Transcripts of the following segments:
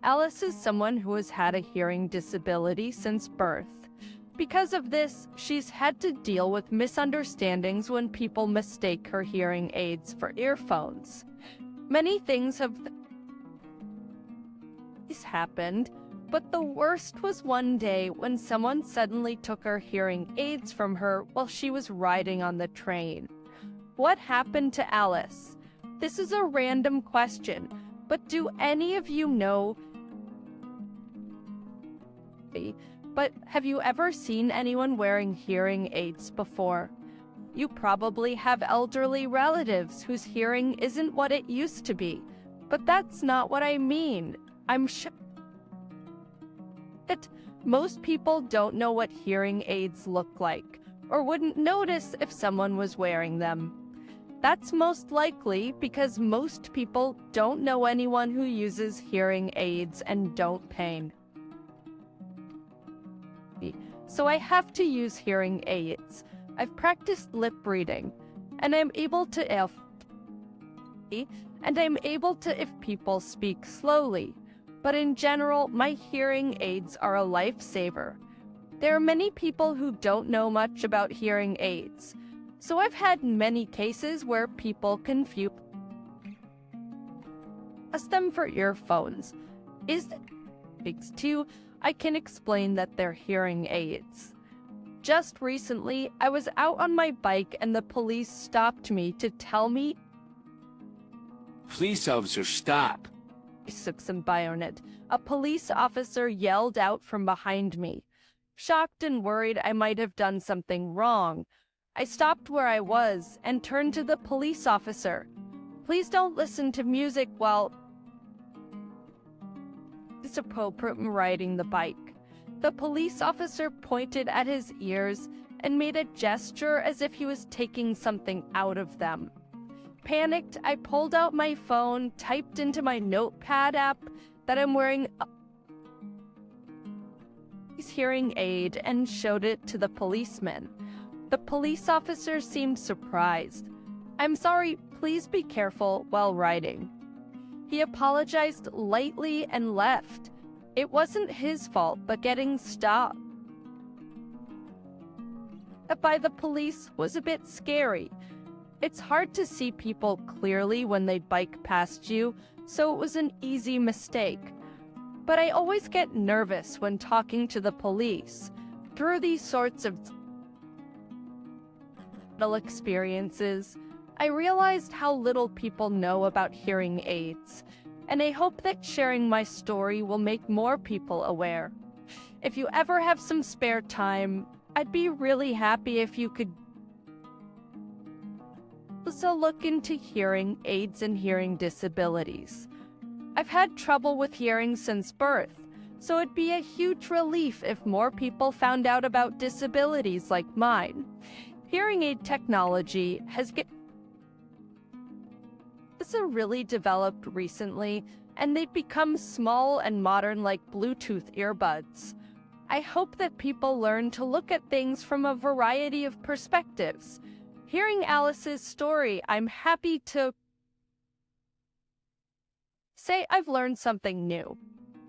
Alice is someone who has had a hearing disability since birth. Because of this, she's had to deal with misunderstandings when people mistake her hearing aids for earphones. Many things have happened, but the worst was one day when someone suddenly took her hearing aids from her while she was riding on the train. What happened to Alice? This is a random question, but do any of you know? But have you ever seen anyone wearing hearing aids before? You probably have elderly relatives whose hearing isn't what it used to be, but that's not what I mean. I'm sure that most people don't know what hearing aids look like, or wouldn't notice if someone was wearing them. That's most likely because most people don't know anyone who uses hearing aids and don't pay. So I have to use hearing aids. I've practiced lip reading, and I'm able to if people speak slowly. But in general, my hearing aids are a lifesaver. There are many people who don't know much about hearing aids, so I've had many cases where people confuse them for earphones. I can explain that they're hearing aids. Just recently, I was out on my bike and the police stopped me to tell me, "Police officer, stop." A police officer yelled out from behind me. Shocked and worried I might have done something wrong, I stopped where I was and turned to the police officer. "Please don't listen to music while appropriate riding the bike." The police officer pointed at his ears and made a gesture as if he was taking something out of them. Panicked, I pulled out my phone, typed into my notepad app that I'm wearing his hearing aid, and showed it to the policeman. The police officer seemed surprised. "I'm sorry, please be careful while riding." He apologized lightly and left. It wasn't his fault, but getting stopped by the police was a bit scary. It's hard to see people clearly when they bike past you, so it was an easy mistake. But I always get nervous when talking to the police. Through these sorts of experiences, I realized how little people know about hearing aids, and I hope that sharing my story will make more people aware. If you ever have some spare time, I'd be really happy if you could also look into hearing aids and hearing disabilities. I've had trouble with hearing since birth, so it'd be a huge relief if more people found out about disabilities like mine. Hearing aid technology has really developed recently, and they've become small and modern like Bluetooth earbuds. I hope that people learn to look at things from a variety of perspectives. Hearing Alice's story, I'm happy to say I've learned something new.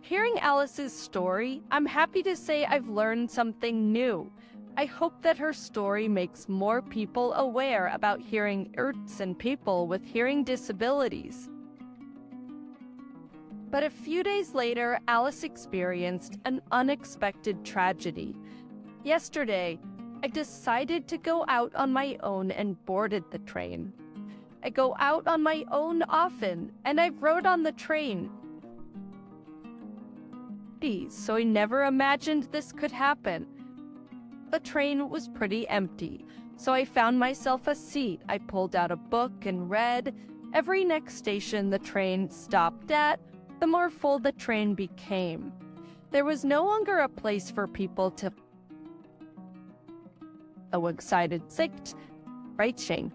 Hearing Alice's story, I'm happy to say I've learned something new. I hope that her story makes more people aware about hearing aids and people with hearing disabilities. But a few days later, Alice experienced an unexpected tragedy. Yesterday, I decided to go out on my own and boarded the train. I go out on my own often, and I rode on the train. So I never imagined this could happen. The train was pretty empty, so I found myself a seat. I pulled out a book and read. Every next station the train stopped at, the more full the train became. There was no longer a place for people to excited writing.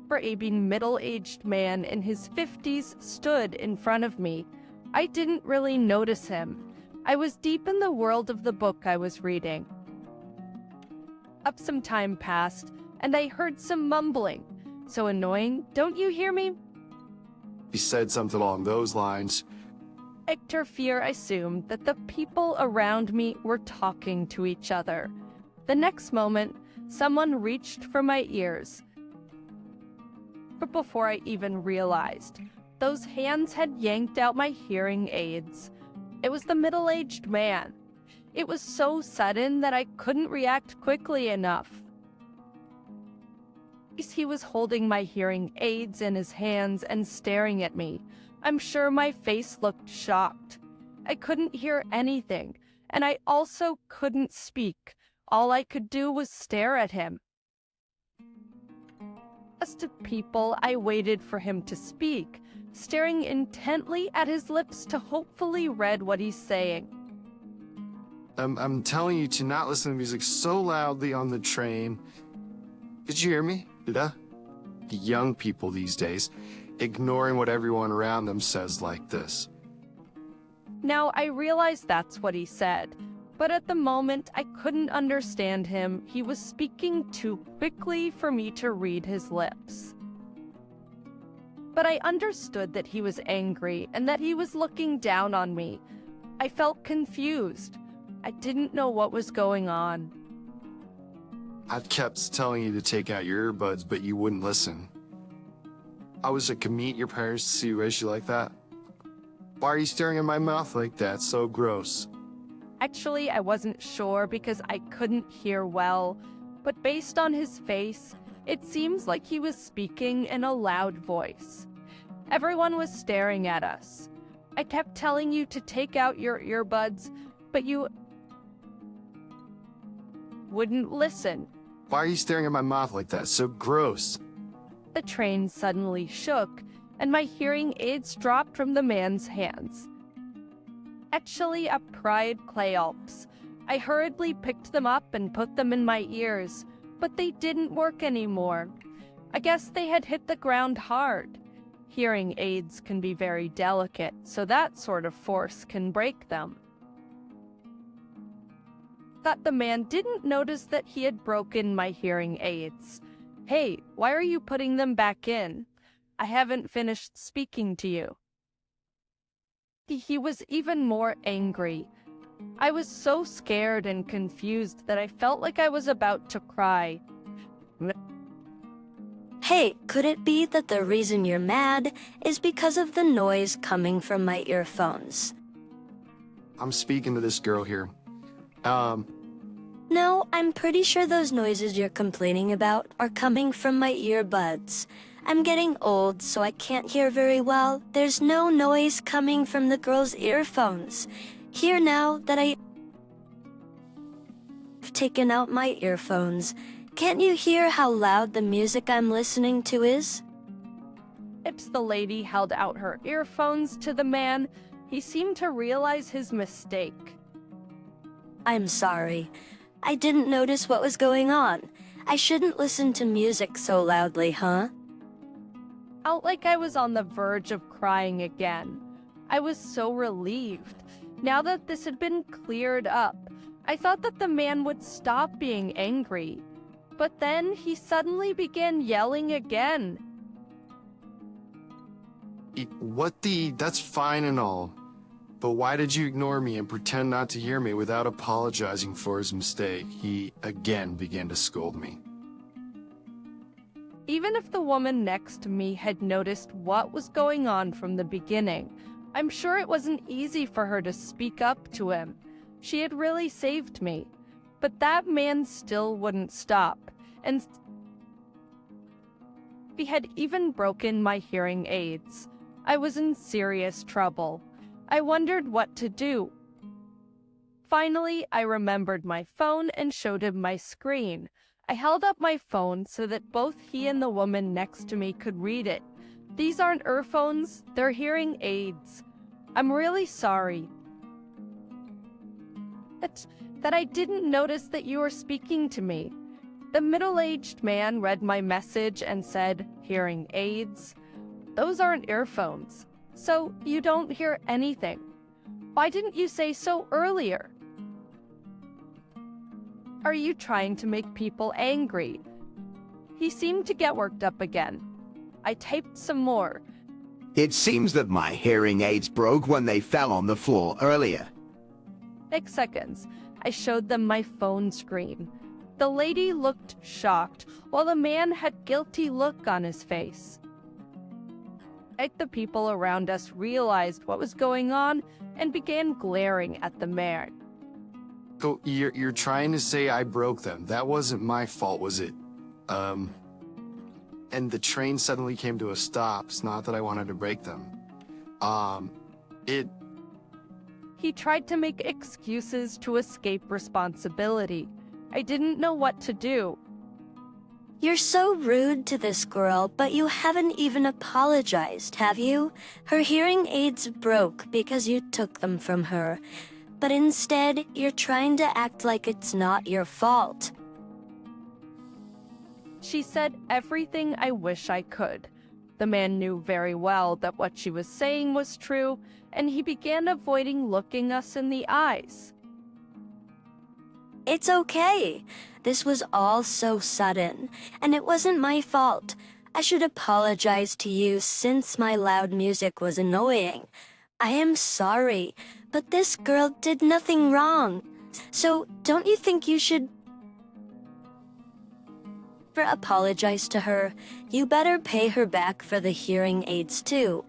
For a middle-aged man in his 50s stood in front of me. I didn't really notice him. I was deep in the world of the book I was reading. Up some time passed, and I heard some mumbling. So annoying, don't you hear me? He said something along those lines. Ector fear assumed that the people around me were talking to each other. The next moment, someone reached for my ears. But before I even realized, those hands had yanked out my hearing aids. It was the middle-aged man. It was so sudden that I couldn't react quickly enough. He was holding my hearing aids in his hands and staring at me. I'm sure my face looked shocked. I couldn't hear anything, and I also couldn't speak. All I could do was stare at him. As to people, I waited for him to speak, staring intently at his lips to hopefully read what he's saying. I'm telling you to not listen to music so loudly on the train. Did you hear me? Did I? The young people these days, ignoring what everyone around them says like this. Now, I realize that's what he said, but at the moment, I couldn't understand him. He was speaking too quickly for me to read his lips. But I understood that he was angry and that he was looking down on me. I felt confused. I didn't know what was going on. I kept telling you to take out your earbuds, but you wouldn't listen. I was like, meet your parents to see you raise you like that. Why are you staring at my mouth like that? So gross. Actually, I wasn't sure because I couldn't hear well, but based on his face, it seems like he was speaking in a loud voice. Everyone was staring at us. I kept telling you to take out your earbuds, but you wouldn't listen. Why are you staring at my mouth like that? So gross. The train suddenly shook, and my hearing aids dropped from the man's hands. Actually, a pride Clayalps. I hurriedly picked them up and put them in my ears, but they didn't work anymore. I guess they had hit the ground hard. Hearing aids can be very delicate, so that sort of force can break them. Thought the man didn't notice that he had broken my hearing aids. Hey, why are you putting them back in? I haven't finished speaking to you. He was even more angry. I was so scared and confused that I felt like I was about to cry. Hey, could it be that the reason you're mad is because of the noise coming from my earphones? I'm speaking to this girl here. No, I'm pretty sure those noises you're complaining about are coming from my earbuds. I'm getting old, so I can't hear very well. There's no noise coming from the girl's earphones. Here now that I've taken out my earphones, can't you hear how loud the music I'm listening to is? The lady held out her earphones to the man. He seemed to realize his mistake. I'm sorry. I didn't notice what was going on. I shouldn't listen to music so loudly, huh? Felt like I was on the verge of crying again. I was so relieved. Now that this had been cleared up, I thought that the man would stop being angry. But then he suddenly began yelling again. That's fine and all. But why did you ignore me and pretend not to hear me without apologizing for his mistake? He again began to scold me. Even if the woman next to me had noticed what was going on from the beginning, I'm sure it wasn't easy for her to speak up to him. She had really saved me. But that man still wouldn't stop, and he had even broken my hearing aids. I was in serious trouble. I wondered what to do. Finally, I remembered my phone and showed him my screen. I held up my phone so that both he and the woman next to me could read it. These aren't earphones, they're hearing aids. I'm really sorry. That I didn't notice that you were speaking to me. The middle-aged man read my message and said, hearing aids. Those aren't earphones, so you don't hear anything. Why didn't you say so earlier? Are you trying to make people angry? He seemed to get worked up again. I typed some more. It seems that my hearing aids broke when they fell on the floor earlier. 6 seconds. I showed them my phone screen. The lady looked shocked, while the man had guilty look on his face. The people around us realized what was going on and began glaring at the man. So you're trying to say I broke them. That wasn't my fault, was it? And the train suddenly came to a stop. It's not that I wanted to break them. He tried to make excuses to escape responsibility. I didn't know what to do. You're so rude to this girl, but you haven't even apologized, have you? Her hearing aids broke because you took them from her. But instead, you're trying to act like it's not your fault. She said everything I wish I could. The man knew very well that what she was saying was true, and he began avoiding looking us in the eyes. It's okay. This was all so sudden, and it wasn't my fault. I should apologize to you since my loud music was annoying. I am sorry, but this girl did nothing wrong. So, don't you think you should apologize to her? You better pay her back for the hearing aids too.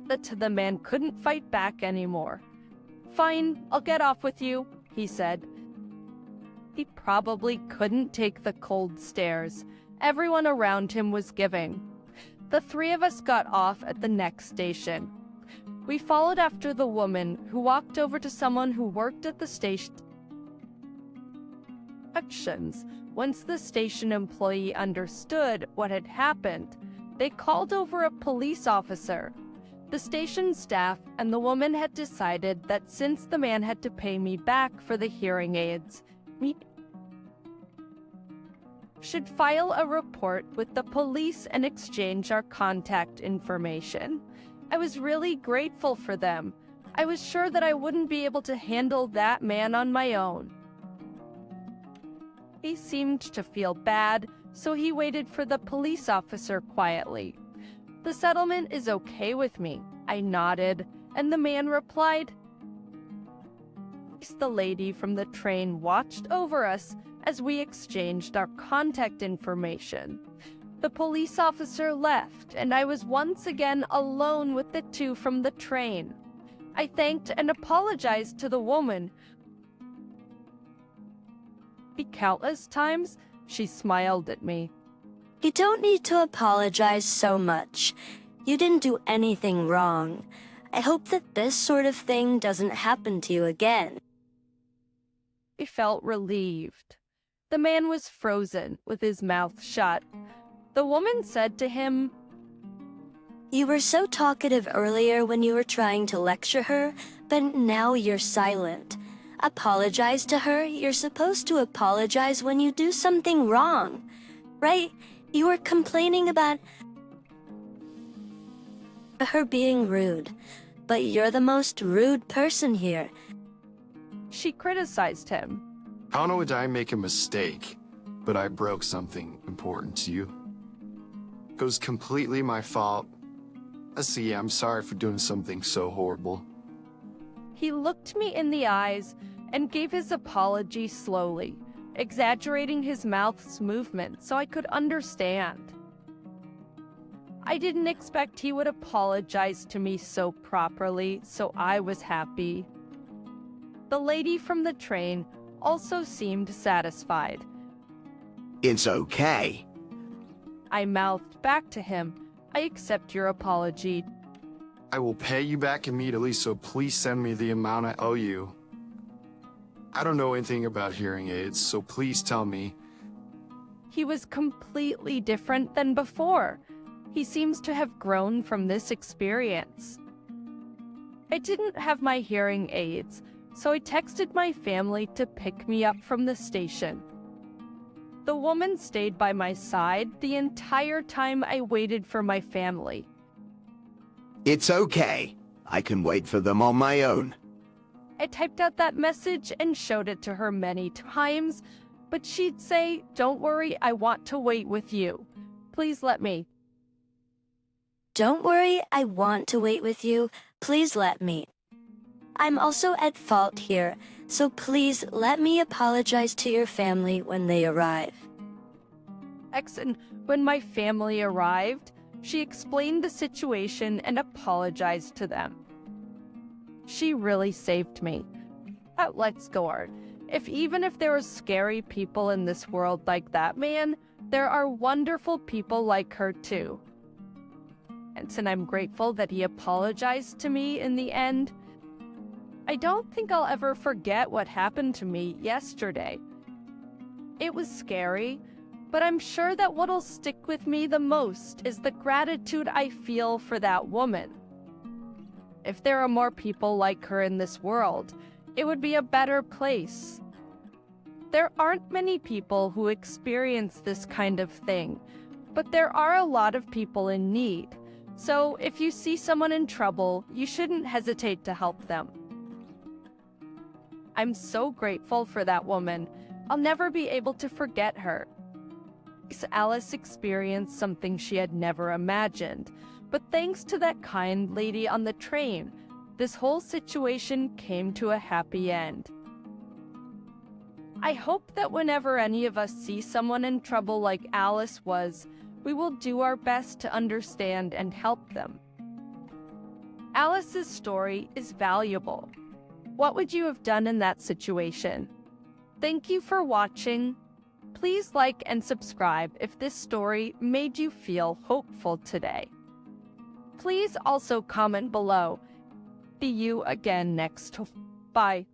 But the man couldn't fight back anymore. Fine, I'll get off with you, he said. He probably couldn't take the cold stares everyone around him was giving. The three of us got off at the next station. We followed after the woman, who walked over to someone who worked at the station. Once the station employee understood what had happened, they called over a police officer. The station staff and the woman had decided that since the man had to pay me back for the hearing aids, we should file a report with the police and exchange our contact information. I was really grateful for them. I was sure that I wouldn't be able to handle that man on my own. He seemed to feel bad, so he waited for the police officer quietly. The settlement is okay with me, I nodded, and the man replied. The lady from the train watched over us as we exchanged our contact information. The police officer left, and I was once again alone with the two from the train. I thanked and apologized to the woman. Countless times, she smiled at me. You don't need to apologize so much. You didn't do anything wrong. I hope that this sort of thing doesn't happen to you again. I felt relieved. The man was frozen, with his mouth shut. The woman said to him, You were so talkative earlier when you were trying to lecture her, but now you're silent. Apologize to her. You're supposed to apologize when you do something wrong, right? You were complaining about her being rude, but you're the most rude person here. She criticized him. How would I make a mistake, but I broke something important to you? It was completely my fault. I'm sorry for doing something so horrible. He looked me in the eyes and gave his apology slowly, exaggerating his mouth's movement so I could understand. I didn't expect he would apologize to me so properly, so I was happy. The lady from the train also seemed satisfied. It's okay. I mouthed back to him, I accept your apology. I will pay you back immediately, so please send me the amount I owe you. I don't know anything about hearing aids, so please tell me. He was completely different than before. He seems to have grown from this experience. I didn't have my hearing aids, so I texted my family to pick me up from the station. The woman stayed by my side the entire time I waited for my family. It's okay. I can wait for them on my own. I typed out that message and showed it to her many times, but she'd say, "Don't worry, I want to wait with you. Please let me." Don't worry, I want to wait with you. Please let me. I'm also at fault here, so please let me apologize to your family when they arrive. And when my family arrived, she explained the situation and apologized to them. She really saved me. Let's go on. Even if there are scary people in this world like that man, there are wonderful people like her too. And I'm grateful that he apologized to me in the end. I don't think I'll ever forget what happened to me yesterday. It was scary, but I'm sure that what'll stick with me the most is the gratitude I feel for that woman. If there are more people like her in this world, it would be a better place. There aren't many people who experience this kind of thing, but there are a lot of people in need. So if you see someone in trouble, you shouldn't hesitate to help them. I'm so grateful for that woman. I'll never be able to forget her. Alice experienced something she had never imagined, but thanks to that kind lady on the train, this whole situation came to a happy end. I hope that whenever any of us see someone in trouble like Alice was, we will do our best to understand and help them. Alice's story is valuable. What would you have done in that situation? Thank you for watching. Please like and subscribe if this story made you feel hopeful today. Please also comment below. See you again next. Bye.